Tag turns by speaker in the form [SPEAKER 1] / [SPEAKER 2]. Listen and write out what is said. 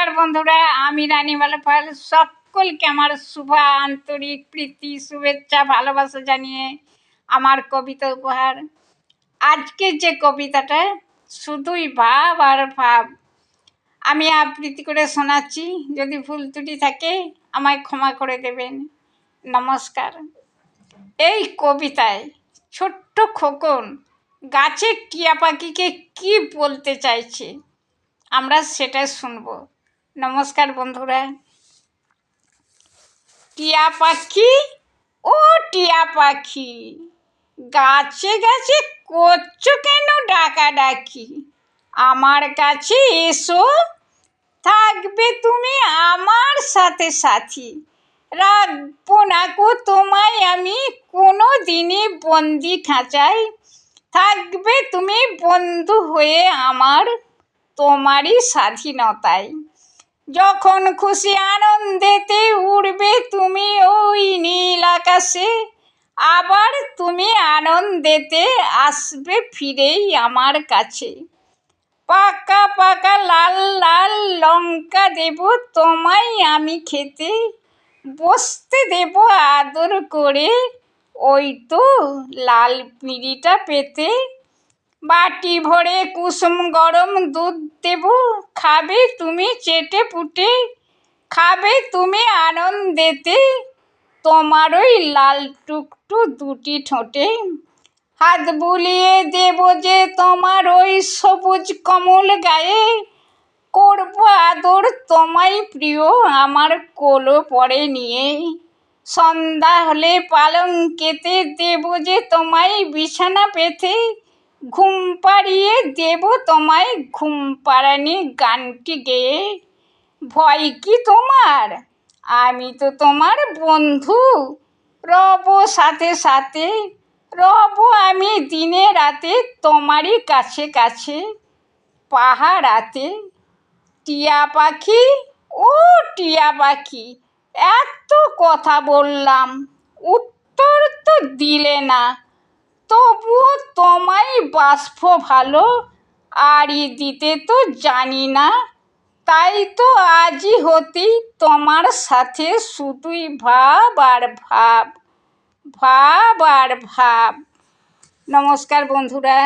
[SPEAKER 1] নমস্কার বন্ধুরা, আমি রানীমালা পাল। সকলকে আমার শুভ আন্তরিক প্রীতি, শুভেচ্ছা, ভালোবাসা জানিয়ে আমার কবিতা উপহার। আজকে যে কবিতাটা শুধুই ভাব আর ভাব, আমি আবৃত্তি করে শোনাচ্ছি। যদি ভুল ত্রুটি থাকে আমায় ক্ষমা করে দেবেন। নমস্কার। এই কবিতায় ছোট্ট খোকন গাছের টিয়া পাখিকে কি বলতে চাইছে আমরা সেটা শুনব। নমস্কার বন্ধুরা। টিয়া পাখি, ও টিয়া পাখি, গাছে গাছে করছো কেন ডাকাডাকি? আমার কাছে এসো, থাকবে তুমি আমার সাথে সাথী। রাখবো না গো তোমায় আমি কোনো দিনই বন্দি খাঁচায়। থাকবে তুমি বন্ধু হয়ে আমার, তোমারই স্বাধীনতায়। যখন খুশি আনন্দেতে উড়বে তুমি ওই নীল আকাশে। আবার তুমি আনন্দেতে আসবে ফিরেই আমার কাছে। পাকা পাকা লাল লাল লঙ্কা দেব তোমায় আমি খেতে। বসতে দেব আদর করে ওই তো লাল পিঁড়িটা পেতে। বাটি ভরে কুসুম গরম দুধ দেব, খাবে তুমি চেটে পুটে। খাবে তুমি আনন্দেতে তোমার ওই লাল টুকটু দুটি ঠোঁটে। হাত বুলিয়ে দেব যে তোমার ওই সবুজ কমল গায়ে। করবো আদর তোমায় প্রিয় আমার কোলো পরে নিয়ে। সন্ধ্যা হলে পালঙ্কেতে দেব যে তোমায় বিছানা পেতে। ঘুম পাড়িয়ে দেব তোমায় ঘুম পাড়ানি গানটি গেয়ে। ভয় কি তোমার? আমি তো তোমার বন্ধু, রব সাথে সাথে। রব আমি দিনে রাতে তোমারই কাছে কাছে। পাহারাতে। টিয়া পাখি, ও টিয়া পাখি, এত কথা বললাম, উত্তর তো দিলে না। তবুও তোমায় বাসবো ভালো, আড়ি দিতে তো জানি না। তাই তো আজই হতেই তোমার সাথে শুধুই ভাব আর ভাব, ভাব আর ভাব। নমস্কার বন্ধুরা।